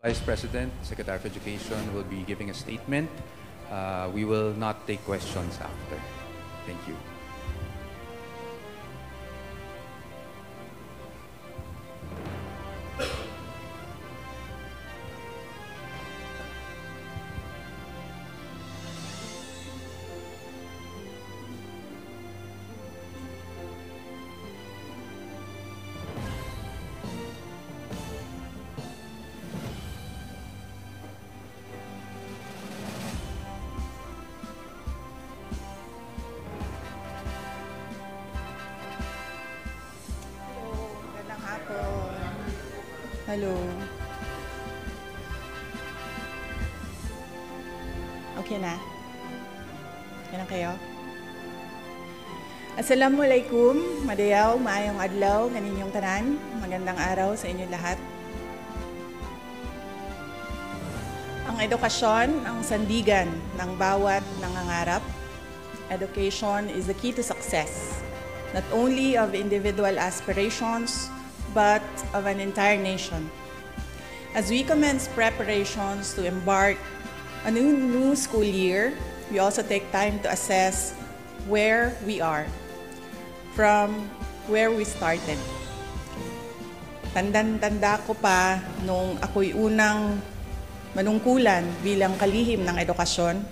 Vice President, Secretary of Education will be giving a statement. We will not take questions after. Thank you. Hello. Okay na? Okay na kayo? Assalamualaikum, madayaw, maayong adlaw, kaninyong tanan. Magandang araw sa inyo lahat. Ang edukasyon ang sandigan ng bawat nangangarap. Education is the key to success, not only of individual aspirations, but of an entire nation. As we commence preparations to embark on a new school year, we also take time to assess where we are from where we started. Tanda ko pa nung ako'y unang manungkulan bilang kalihim ng edukasyon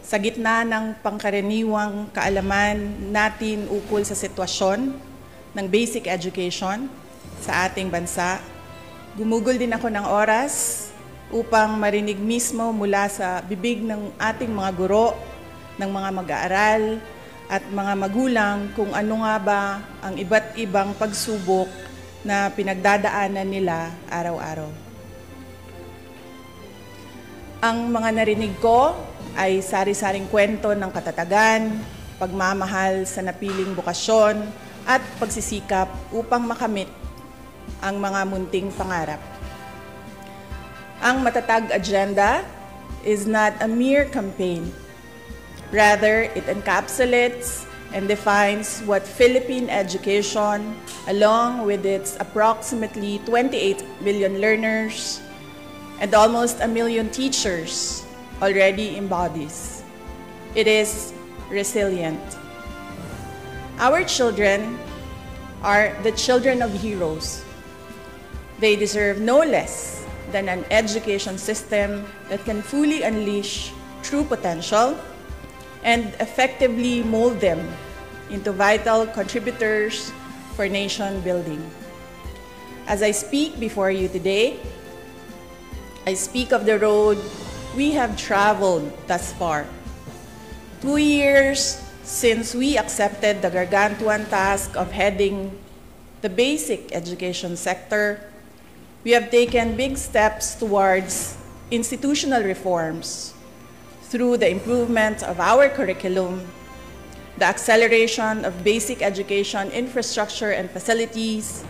sa gitna ng pangkaraniwang kaalaman natin ukol sa sitwasyon ng basic education sa ating bansa. Gumugol din ako ng oras upang marinig mismo mula sa bibig ng ating mga guro, ng mga mag-aaral at mga magulang kung ano nga ba ang iba't ibang pagsubok na pinagdadaanan nila araw-araw. Ang mga narinig ko ay sari-saring kwento ng katatagan, pagmamahal sa napiling bukasyon at pagsisikap upang makamit ang mga munting pangarap. Ang matatag agenda is not a mere campaign. Rather, it encapsulates and defines what Philippine education, along with its approximately 28 million learners and almost 1 million teachers, already embodies. It is resilient. Our children are the children of heroes. They deserve no less than an education system that can fully unleash true potential and effectively mold them into vital contributors for nation building. As I speak before you today, I speak of the road we have traveled thus far. 2 years since we accepted the gargantuan task of heading the basic education sector, we have taken big steps towards institutional reforms through the improvement of our curriculum, the acceleration of basic education infrastructure and facilities,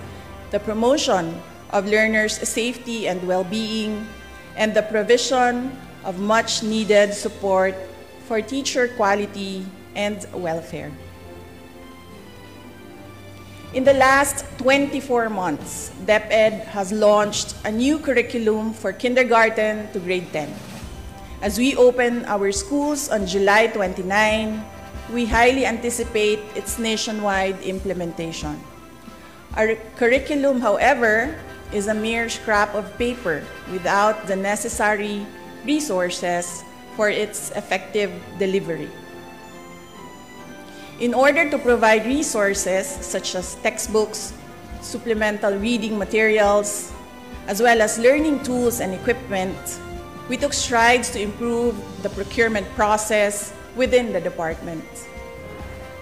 the promotion of learners' safety and well-being, and the provision of much-needed support for teacher quality and welfare. In the last 24 months, DepEd has launched a new curriculum for kindergarten to grade 10. As we open our schools on July 29, we highly anticipate its nationwide implementation. Our curriculum, however, is a mere scrap of paper without the necessary resources for its effective delivery. In order to provide resources such as textbooks, supplemental reading materials, as well as learning tools and equipment, we took strides to improve the procurement process within the department.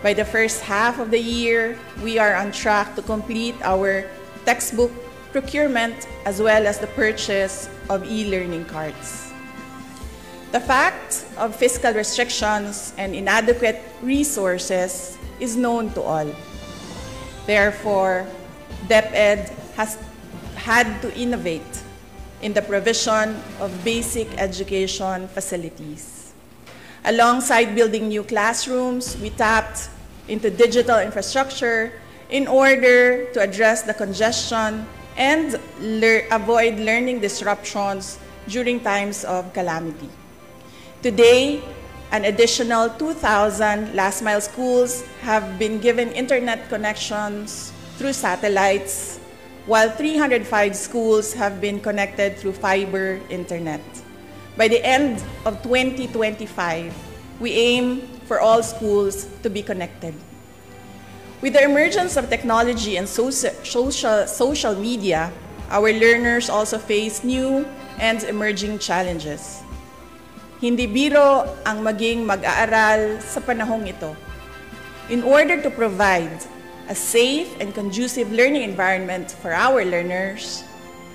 By the first half of the year, we are on track to complete our textbook procurement as well as the purchase of e-learning cards. The fact of fiscal restrictions and inadequate resources is known to all. Therefore, DepEd has had to innovate in the provision of basic education facilities. Alongside building new classrooms, we tapped into digital infrastructure in order to address the congestion and avoid learning disruptions during times of calamity. Today, an additional 2,000 last-mile schools have been given internet connections through satellites, while 305 schools have been connected through fiber internet. By the end of 2025, we aim for all schools to be connected. With the emergence of technology and social media, our learners also face new and emerging challenges. Hindi biro ang maging mag-aaral sa panahong ito. In order to provide a safe and conducive learning environment for our learners,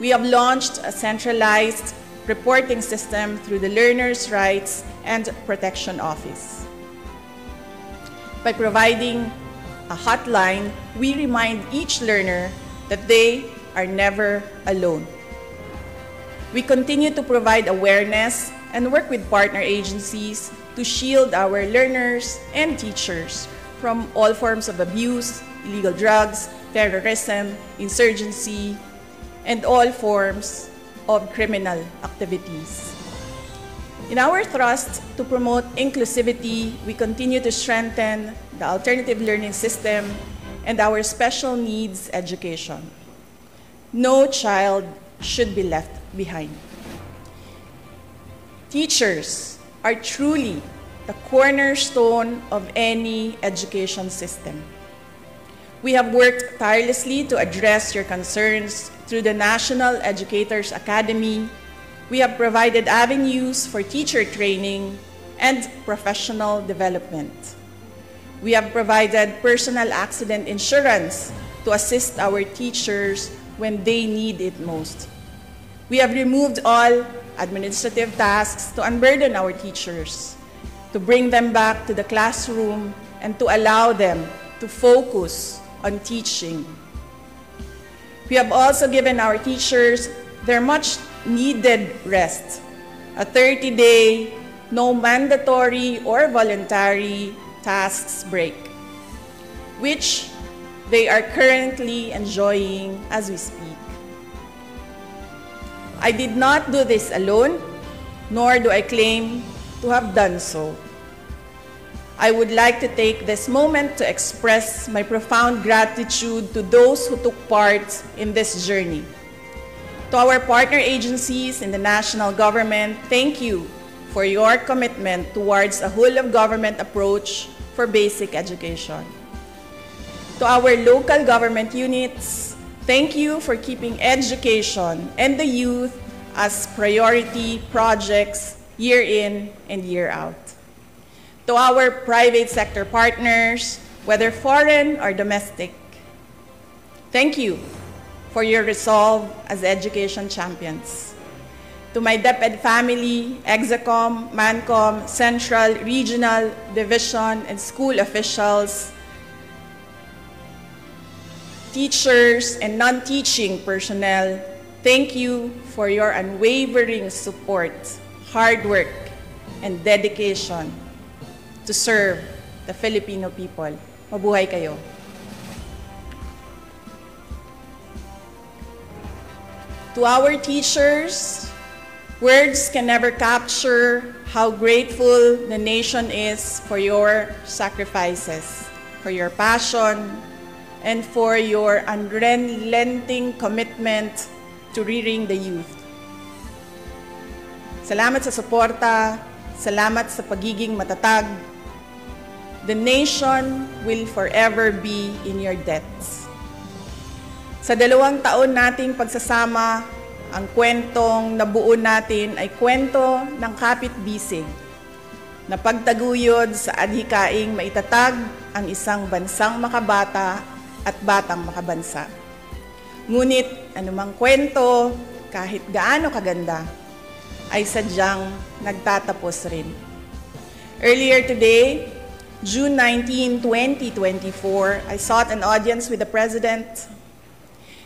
we have launched a centralized reporting system through the Learners' Rights and Protection Office. By providing a hotline, we remind each learner that they are never alone. We continue to provide awareness and work with partner agencies to shield our learners and teachers from all forms of abuse, illegal drugs, terrorism, insurgency, and all forms of criminal activities. In our thrust to promote inclusivity, we continue to strengthen the alternative learning system and our special needs education. No child should be left behind. Teachers are truly the cornerstone of any education system. We have worked tirelessly to address your concerns through the National Educators Academy. We have provided avenues for teacher training and professional development. We have provided personal accident insurance to assist our teachers when they need it most. We have removed all administrative tasks to unburden our teachers, to bring them back to the classroom, and to allow them to focus on teaching. We have also given our teachers their much-needed rest, a 30-day, no mandatory or voluntary tasks break, which they are currently enjoying as we speak. I did not do this alone, nor do I claim to have done so. I would like to take this moment to express my profound gratitude to those who took part in this journey. To our partner agencies in the national government, thank you for your commitment towards a whole-of-government approach for basic education. To our local government units, thank you for keeping education and the youth as priority projects year in and year out. To our private sector partners, whether foreign or domestic, thank you for your resolve as education champions. To my DepEd family, Execom, Mancom, Central, Regional, Division, and school officials, teachers, and non-teaching personnel, thank you for your unwavering support, hard work, and dedication to serve the Filipino people. Mabuhay kayo. To our teachers, words can never capture how grateful the nation is for your sacrifices, for your passion, and for your unrelenting commitment to rearing the youth. Salamat sa suporta, salamat sa pagiging matatag. The nation will forever be in your debts. Sa 2 taon nating pagsasama, ang kwentong nabuo natin ay kwento ng kapit-bisig na pagtaguyod sa adhikaing maitatag ang isang bansang makabata at batang makabansa. Ngunit anumang kwento, kahit gaano kaganda, ay sadyang nagtatapos rin. Earlier today, June 19, 2024, I sought an audience with the President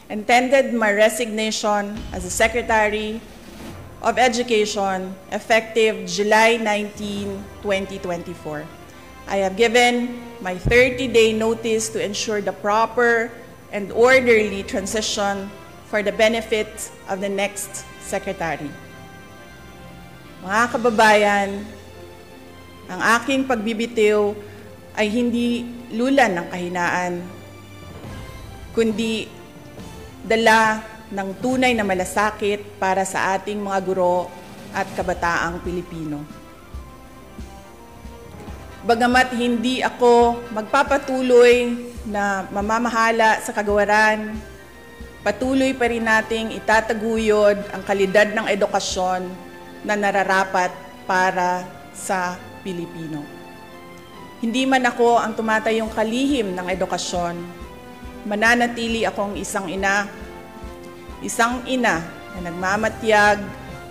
and tendered my resignation as the Secretary of Education effective July 19, 2024. I have given my 30-day notice to ensure the proper and orderly transition for the benefit of the next secretary. Mga kababayan, ang aking pagbibitiw ay hindi lulan ng kahinaan, kundi dala ng tunay na malasakit para sa ating mga guro at kabataang Pilipino. Bagamat hindi ako magpapatuloy na mamamahala sa kagawaran, patuloy pa rin nating itataguyod ang kalidad ng edukasyon na nararapat para sa Pilipino. Hindi man ako ang tumatayong kalihim ng edukasyon, mananatili akong isang ina na nagmamatyag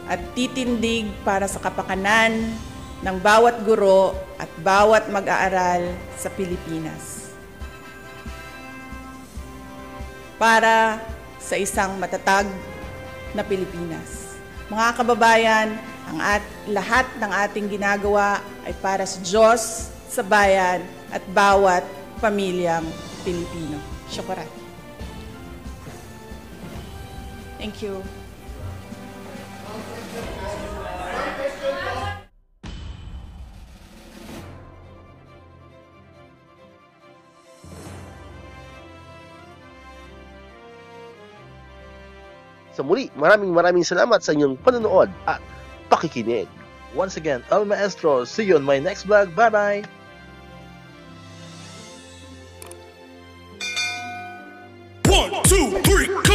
at titindig para sa kapakanan ng bawat guro at bawat mag-aaral sa Pilipinas. Para sa isang matatag na Pilipinas. Mga kababayan, lahat ng ating ginagawa ay para sa Diyos, sa bayan, at bawat pamilyang Pilipino. Syukuran. Thank you. Sa muli, maraming salamat sa inyong panonood at pakikinig. Once again, El Maestro, see you on my next vlog. Bye-bye! 1, 2, 3